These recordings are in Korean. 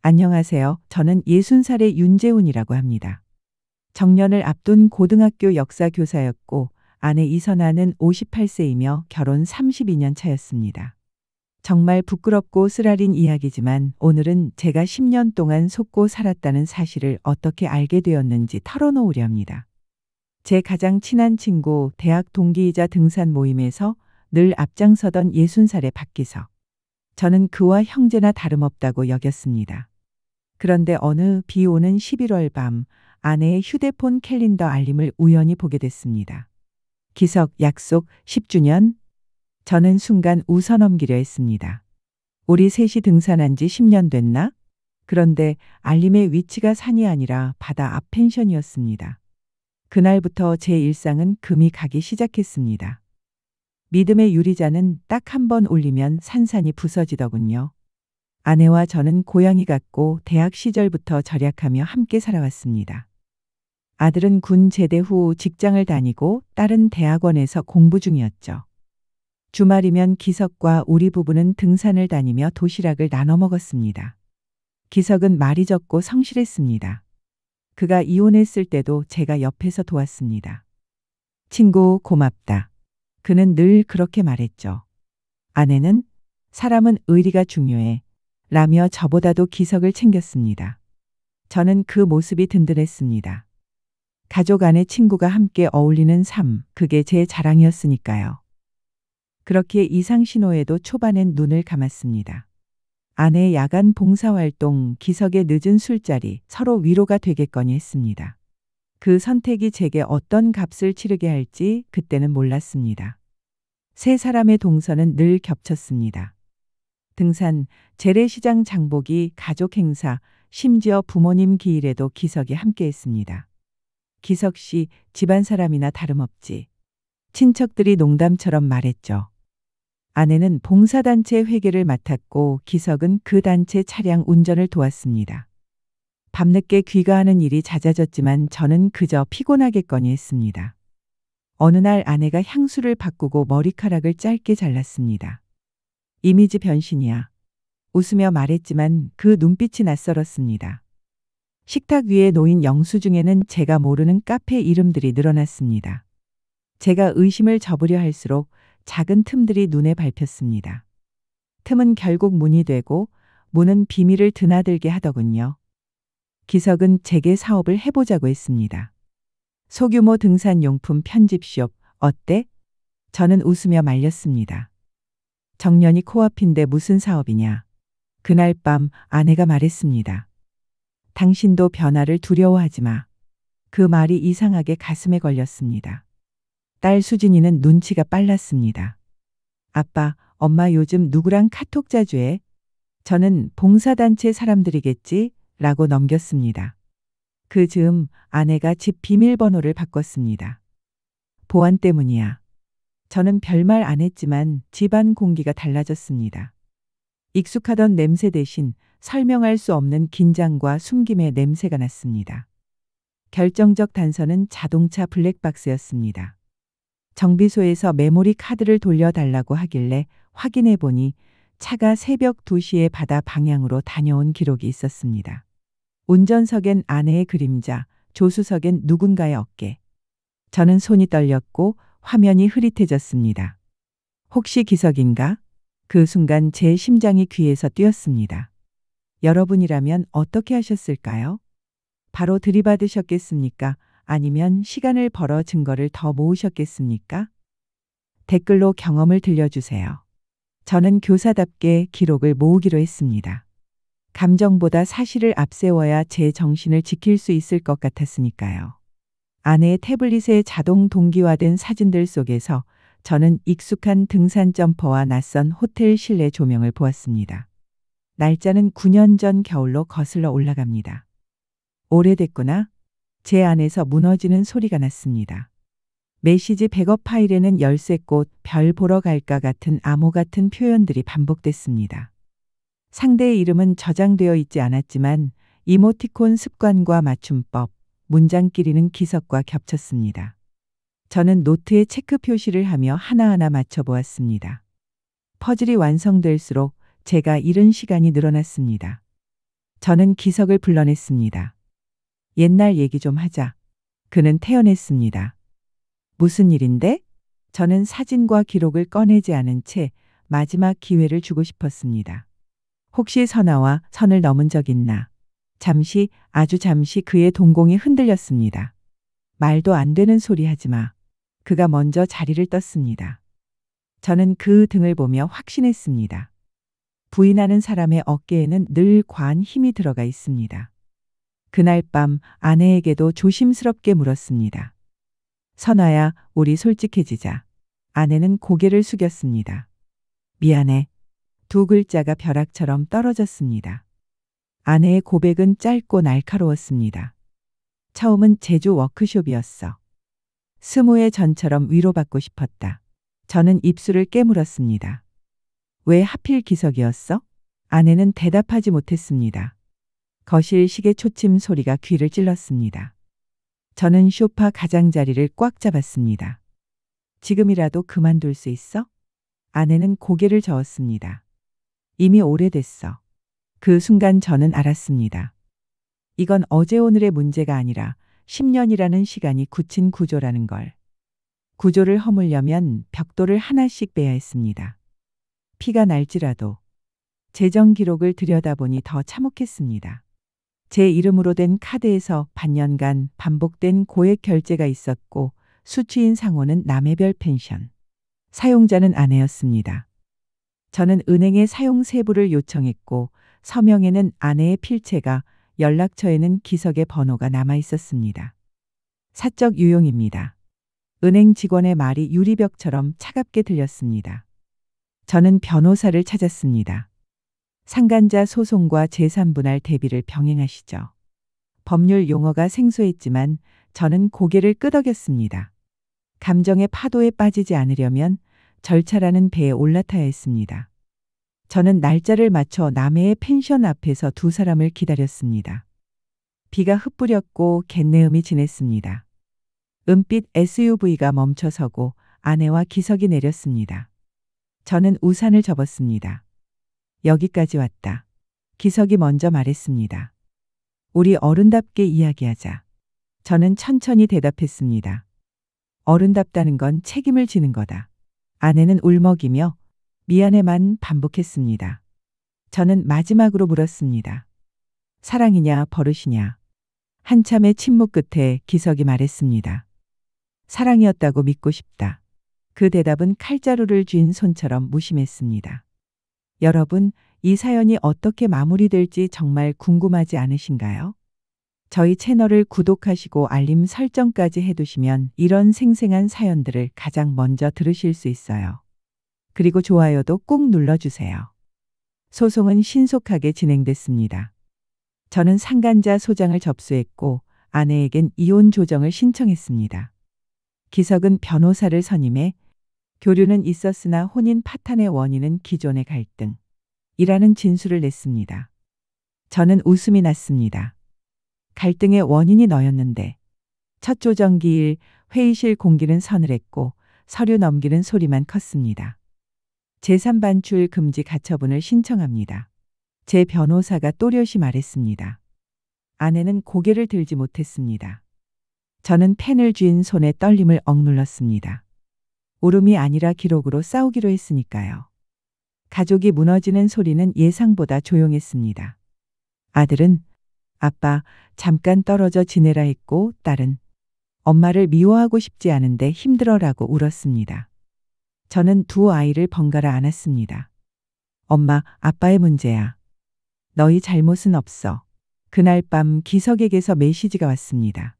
안녕하세요. 저는 60살의 윤재훈이라고 합니다. 정년을 앞둔 고등학교 역사 교사였고 아내 이선아는 58세이며 결혼 32년 차였습니다. 정말 부끄럽고 쓰라린 이야기지만 오늘은 제가 10년 동안 속고 살았다는 사실을 어떻게 알게 되었는지 털어놓으려 합니다. 제 가장 친한 친구, 대학 동기이자 등산 모임에서 늘 앞장서던 60살의 박기석. 저는 그와 형제나 다름없다고 여겼습니다. 그런데 어느 비 오는 11월 밤 아내의 휴대폰 캘린더 알림을 우연히 보게 됐습니다. 기석 약속 10주년? 저는 순간 웃어넘기려 했습니다. 우리 셋이 등산한 지 10년 됐나? 그런데 알림의 위치가 산이 아니라 바다 앞 펜션이었습니다. 그날부터 제 일상은 금이 가기 시작했습니다. 믿음의 유리잔은 딱 한 번 울리면 산산이 부서지더군요. 아내와 저는 고양이 같고 대학 시절부터 절약하며 함께 살아왔습니다. 아들은 군 제대 후 직장을 다니고 딸은 대학원에서 공부 중이었죠. 주말이면 기석과 우리 부부는 등산을 다니며 도시락을 나눠 먹었습니다. 기석은 말이 적고 성실했습니다. 그가 이혼했을 때도 제가 옆에서 도왔습니다. 친구 고맙다. 그는 늘 그렇게 말했죠. 아내는 사람은 의리가 중요해. 라며 저보다도 기석을 챙겼습니다. 저는 그 모습이 든든했습니다. 가족 안에 친구가 함께 어울리는 삶, 그게 제 자랑이었으니까요. 그렇게 이상신호에도 초반엔 눈을 감았습니다. 아내의 야간 봉사활동, 기석의 늦은 술자리, 서로 위로가 되겠거니 했습니다. 그 선택이 제게 어떤 값을 치르게 할지 그때는 몰랐습니다. 세 사람의 동선은 늘 겹쳤습니다. 등산, 재래시장 장보기, 가족 행사, 심지어 부모님 기일에도 기석이 함께했습니다. 기석 씨, 집안 사람이나 다름없지. 친척들이 농담처럼 말했죠. 아내는 봉사단체 회계를 맡았고 기석은 그 단체 차량 운전을 도왔습니다. 밤늦게 귀가하는 일이 잦아졌지만 저는 그저 피곤하겠거니 했습니다. 어느 날 아내가 향수를 바꾸고 머리카락을 짧게 잘랐습니다. 이미지 변신이야. 웃으며 말했지만 그 눈빛이 낯설었습니다. 식탁 위에 놓인 영수증에는 제가 모르는 카페 이름들이 늘어났습니다. 제가 의심을 접으려 할수록 작은 틈들이 눈에 밟혔습니다. 틈은 결국 문이 되고 문은 비밀을 드나들게 하더군요. 기석은 제게 사업을 해보자고 했습니다. 소규모 등산용품 편집숍 어때? 저는 웃으며 말렸습니다. 정년이 코앞인데 무슨 사업이냐. 그날 밤 아내가 말했습니다. 당신도 변화를 두려워하지 마. 그 말이 이상하게 가슴에 걸렸습니다. 딸 수진이는 눈치가 빨랐습니다. 아빠, 엄마 요즘 누구랑 카톡 자주 해? 저는 봉사단체 사람들이겠지? 라고 넘겼습니다. 그 즈음 아내가 집 비밀번호를 바꿨습니다. 보안 때문이야. 저는 별말 안 했지만 집안 공기가 달라졌습니다. 익숙하던 냄새 대신 설명할 수 없는 긴장과 숨김의 냄새가 났습니다. 결정적 단서는 자동차 블랙박스였습니다. 정비소에서 메모리 카드를 돌려달라고 하길래 확인해 보니 차가 새벽 2시에 바다 방향으로 다녀온 기록이 있었습니다. 운전석엔 아내의 그림자, 조수석엔 누군가의 어깨. 저는 손이 떨렸고 화면이 흐릿해졌습니다. 혹시 기석인가? 그 순간 제 심장이 귀에서 뛰었습니다. 여러분이라면 어떻게 하셨을까요? 바로 들이받으셨겠습니까? 아니면 시간을 벌어 증거를 더 모으셨겠습니까? 댓글로 경험을 들려주세요. 저는 교사답게 기록을 모으기로 했습니다. 감정보다 사실을 앞세워야 제 정신을 지킬 수 있을 것 같았으니까요. 아내의 태블릿에 자동 동기화된 사진들 속에서 저는 익숙한 등산 점퍼와 낯선 호텔 실내 조명을 보았습니다. 날짜는 9년 전 겨울로 거슬러 올라갑니다. 오래됐구나. 제 안에서 무너지는 소리가 났습니다. 메시지 백업 파일에는 열쇠꽃, 별 보러 갈까 같은 암호 같은 표현들이 반복됐습니다. 상대의 이름은 저장되어 있지 않았지만 이모티콘 습관과 맞춤법, 문장끼리는 기석과 겹쳤습니다. 저는 노트에 체크 표시를 하며 하나하나 맞춰보았습니다. 퍼즐이 완성될수록 제가 잃은 시간이 늘어났습니다. 저는 기석을 불러냈습니다. 옛날 얘기 좀 하자. 그는 태어냈습니다. 무슨 일인데? 저는 사진과 기록을 꺼내지 않은 채 마지막 기회를 주고 싶었습니다. 혹시 선아와 선을 넘은 적 있나? 잠시, 아주 잠시 그의 동공이 흔들렸습니다. 말도 안 되는 소리 하지 마. 그가 먼저 자리를 떴습니다. 저는 그 등을 보며 확신했습니다. 부인하는 사람의 어깨에는 늘 과한 힘이 들어가 있습니다. 그날 밤 아내에게도 조심스럽게 물었습니다. 선아야, 우리 솔직해지자. 아내는 고개를 숙였습니다. 미안해. 두 글자가 벼락처럼 떨어졌습니다. 아내의 고백은 짧고 날카로웠습니다. 처음은 제주 워크숍이었어. 스무의 전처럼 위로받고 싶었다. 저는 입술을 깨물었습니다. 왜 하필 기석이었어? 아내는 대답하지 못했습니다. 거실 시계 초침 소리가 귀를 찔렀습니다. 저는 소파 가장자리를 꽉 잡았습니다. 지금이라도 그만둘 수 있어? 아내는 고개를 저었습니다. 이미 오래됐어. 그 순간 저는 알았습니다. 이건 어제 오늘의 문제가 아니라 10년이라는 시간이 굳힌 구조라는 걸. 구조를 허물려면 벽돌을 하나씩 빼야 했습니다. 피가 날지라도. 재정 기록을 들여다보니 더 참혹했습니다. 제 이름으로 된 카드에서 반년간 반복된 고액 결제가 있었고 수취인 상호는 남해별 펜션. 사용자는 아내였습니다. 저는 은행에 사용 세부를 요청했고 서명에는 아내의 필체가, 연락처에는 기석의 번호가 남아 있었습니다. 사적 유용입니다. 은행 직원의 말이 유리벽처럼 차갑게 들렸습니다. 저는 변호사를 찾았습니다. 상간자 소송과 재산분할 대비를 병행하시죠. 법률 용어가 생소했지만 저는 고개를 끄덕였습니다. 감정의 파도에 빠지지 않으려면 절차라는 배에 올라타야 했습니다. 저는 날짜를 맞춰 남해의 펜션 앞에서 두 사람을 기다렸습니다. 비가 흩뿌렸고 갯내음이 지냈습니다. 은빛 SUV가 멈춰서고 아내와 기석이 내렸습니다. 저는 우산을 접었습니다. 여기까지 왔다. 기석이 먼저 말했습니다. 우리 어른답게 이야기하자. 저는 천천히 대답했습니다. 어른답다는 건 책임을 지는 거다. 아내는 울먹이며 미안해만 반복했습니다. 저는 마지막으로 물었습니다. 사랑이냐 버릇이냐. 한참의 침묵 끝에 기석이 말했습니다. 사랑이었다고 믿고 싶다. 그 대답은 칼자루를 쥔 손처럼 무심했습니다. 여러분, 이 사연이 어떻게 마무리될지 정말 궁금하지 않으신가요? 저희 채널을 구독하시고 알림 설정까지 해두시면 이런 생생한 사연들을 가장 먼저 들으실 수 있어요. 그리고 좋아요도 꾹 눌러주세요. 소송은 신속하게 진행됐습니다. 저는 상간자 소장을 접수했고 아내에겐 이혼 조정을 신청했습니다. 기석은 변호사를 선임해 교류는 있었으나 혼인 파탄의 원인은 기존의 갈등이라는 진술을 냈습니다. 저는 웃음이 났습니다. 갈등의 원인이 너였는데. 첫 조정기일 회의실 공기는 서늘했고 서류 넘기는 소리만 컸습니다. 재산 반출 금지 가처분을 신청합니다. 제 변호사가 또렷이 말했습니다. 아내는 고개를 들지 못했습니다. 저는 펜을 쥔 손에 떨림을 억눌렀습니다. 울음이 아니라 기록으로 싸우기로 했으니까요. 가족이 무너지는 소리는 예상보다 조용했습니다. 아들은 아빠 잠깐 떨어져 지내라 했고 딸은 엄마를 미워하고 싶지 않은데 힘들어라고 울었습니다. 저는 두 아이를 번갈아 안았습니다. 엄마, 아빠의 문제야. 너희 잘못은 없어. 그날 밤 기석에게서 메시지가 왔습니다.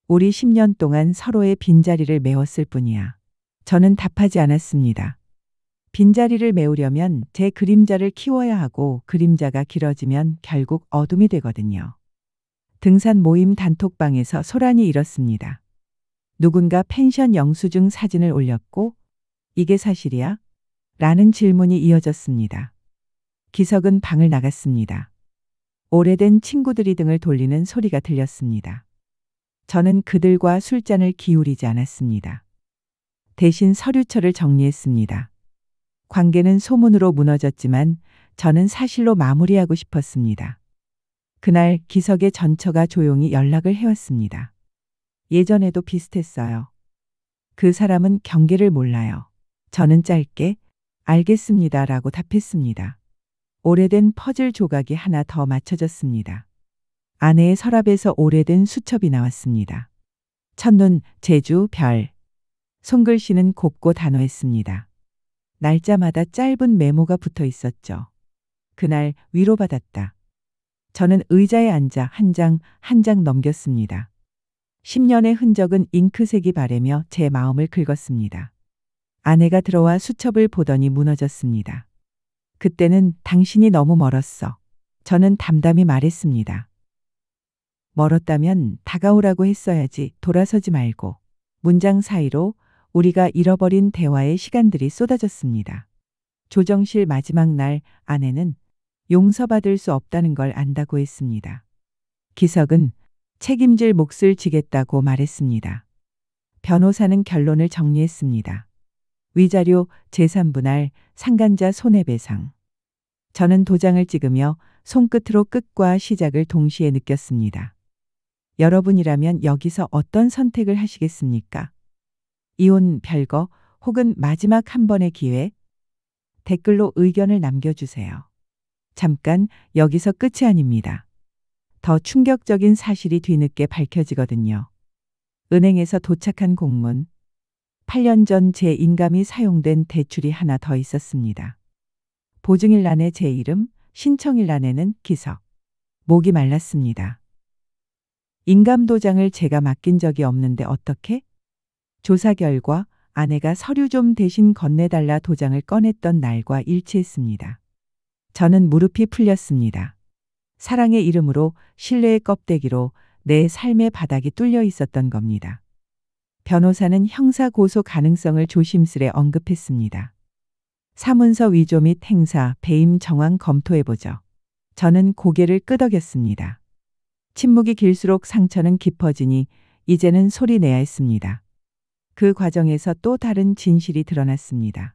우리 10년 동안 서로의 빈자리를 메웠을 뿐이야. 저는 답하지 않았습니다. 빈자리를 메우려면 제 그림자를 키워야 하고 그림자가 길어지면 결국 어둠이 되거든요. 등산 모임 단톡방에서 소란이 일었습니다. 누군가 펜션 영수증 사진을 올렸고 이게 사실이야? 라는 질문이 이어졌습니다. 기석은 방을 나갔습니다. 오래된 친구들이 등을 돌리는 소리가 들렸습니다. 저는 그들과 술잔을 기울이지 않았습니다. 대신 서류처를 정리했습니다. 관계는 소문으로 무너졌지만 저는 사실로 마무리하고 싶었습니다. 그날 기석의 전처가 조용히 연락을 해왔습니다. 예전에도 비슷했어요. 그 사람은 경계를 몰라요. 저는 짧게 알겠습니다라고 답했습니다. 오래된 퍼즐 조각이 하나 더 맞춰졌습니다. 아내의 서랍에서 오래된 수첩이 나왔습니다. 첫눈, 제주, 별. 손글씨는 곱고 단호했습니다. 날짜마다 짧은 메모가 붙어 있었죠. 그날 위로받았다. 저는 의자에 앉아 한 장 한 장 넘겼습니다. 10년의 흔적은 잉크색이 바래며 제 마음을 긁었습니다. 아내가 들어와 수첩을 보더니 무너졌습니다. 그때는 당신이 너무 멀었어. 저는 담담히 말했습니다. 멀었다면 다가오라고 했어야지. 돌아서지 말고. 문장 사이로 우리가 잃어버린 대화의 시간들이 쏟아졌습니다. 조정실 마지막 날 아내는 용서받을 수 없다는 걸 안다고 했습니다. 기석은 책임질 몫을 지겠다고 말했습니다. 변호사는 결론을 정리했습니다. 위자료, 재산분할, 상간자 손해배상. 저는 도장을 찍으며 손끝으로 끝과 시작을 동시에 느꼈습니다. 여러분이라면 여기서 어떤 선택을 하시겠습니까? 이혼 별거 혹은 마지막 한 번의 기회? 댓글로 의견을 남겨주세요. 잠깐, 여기서 끝이 아닙니다. 더 충격적인 사실이 뒤늦게 밝혀지거든요. 은행에서 도착한 공문. 8년 전 제 인감이 사용된 대출이 하나 더 있었습니다. 보증일란에 제 이름, 신청일란에는 기석. 목이 말랐습니다. 인감도장을 제가 맡긴 적이 없는데 어떻게? 조사 결과 아내가 서류 좀 대신 건네달라 도장을 꺼냈던 날과 일치했습니다. 저는 무릎이 풀렸습니다. 사랑의 이름으로 신뢰의 껍데기로 내 삶의 바닥이 뚫려 있었던 겁니다. 변호사는 형사 고소 가능성을 조심스레 언급했습니다. 사문서 위조 및 행사, 배임 정황 검토해보죠. 저는 고개를 끄덕였습니다. 침묵이 길수록 상처는 깊어지니 이제는 소리 내야 했습니다. 그 과정에서 또 다른 진실이 드러났습니다.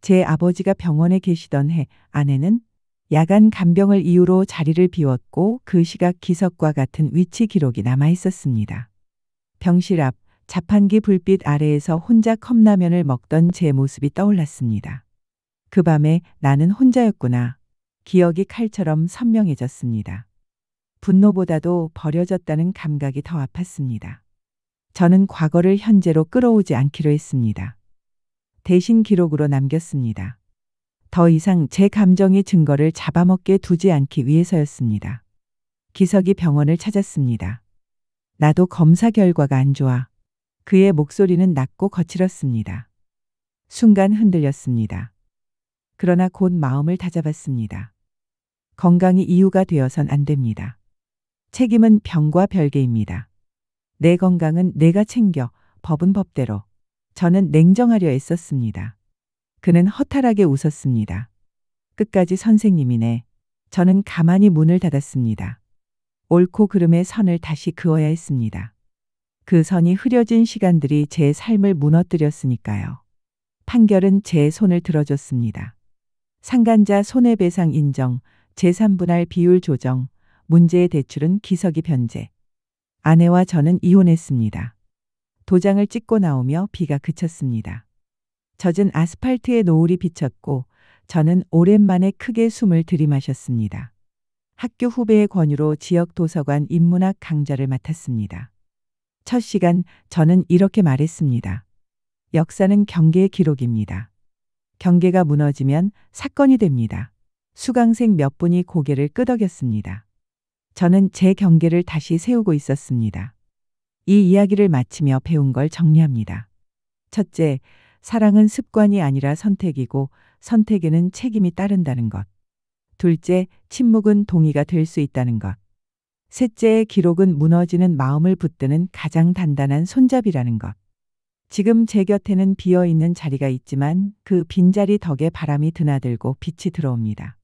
제 아버지가 병원에 계시던 해 아내는 야간 간병을 이유로 자리를 비웠고 그 시각 기석과 같은 위치 기록이 남아 있었습니다. 병실 앞 자판기 불빛 아래에서 혼자 컵라면을 먹던 제 모습이 떠올랐습니다. 그 밤에 나는 혼자였구나. 기억이 칼처럼 선명해졌습니다. 분노보다도 버려졌다는 감각이 더 아팠습니다. 저는 과거를 현재로 끌어오지 않기로 했습니다. 대신 기록으로 남겼습니다. 더 이상 제 감정의 증거를 잡아먹게 두지 않기 위해서였습니다. 기석이 병원을 찾았습니다. 나도 검사 결과가 안 좋아. 그의 목소리는 낮고 거칠었습니다. 순간 흔들렸습니다. 그러나 곧 마음을 다잡았습니다. 건강이 이유가 되어선 안 됩니다. 책임은 병과 별개입니다. 내 건강은 내가 챙겨, 법은 법대로. 저는 냉정하려 애썼습니다. 그는 허탈하게 웃었습니다. 끝까지 선생님이네. 저는 가만히 문을 닫았습니다. 옳고 그름의 선을 다시 그어야 했습니다. 그 선이 흐려진 시간들이 제 삶을 무너뜨렸으니까요. 판결은 제 손을 들어줬습니다. 상간자 손해배상 인정, 재산분할 비율 조정, 문제의 대출은 기석이 변제. 아내와 저는 이혼했습니다. 도장을 찍고 나오며 비가 그쳤습니다. 젖은 아스팔트에 노을이 비쳤고 저는 오랜만에 크게 숨을 들이마셨습니다. 학교 후배의 권유로 지역 도서관 인문학 강좌를 맡았습니다. 첫 시간 저는 이렇게 말했습니다. 역사는 경계의 기록입니다. 경계가 무너지면 사건이 됩니다. 수강생 몇 분이 고개를 끄덕였습니다. 저는 제 경계를 다시 세우고 있었습니다. 이 이야기를 마치며 배운 걸 정리합니다. 첫째, 사랑은 습관이 아니라 선택이고 선택에는 책임이 따른다는 것. 둘째, 침묵은 동의가 될 수 있다는 것. 셋째의 기록은 무너지는 마음을 붙드는 가장 단단한 손잡이라는 것. 지금 제 곁에는 비어있는 자리가 있지만 그 빈자리 덕에 바람이 드나들고 빛이 들어옵니다.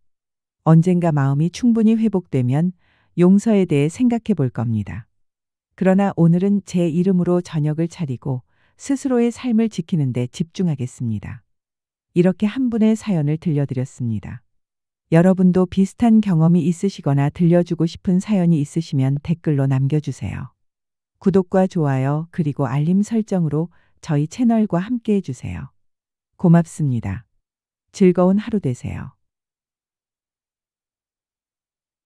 언젠가 마음이 충분히 회복되면 용서에 대해 생각해 볼 겁니다. 그러나 오늘은 제 이름으로 저녁을 차리고 스스로의 삶을 지키는 데 집중하겠습니다. 이렇게 한 분의 사연을 들려드렸습니다. 여러분도 비슷한 경험이 있으시거나 들려주고 싶은 사연이 있으시면 댓글로 남겨주세요. 구독과 좋아요 그리고 알림 설정으로 저희 채널과 함께 해주세요. 고맙습니다. 즐거운 하루 되세요.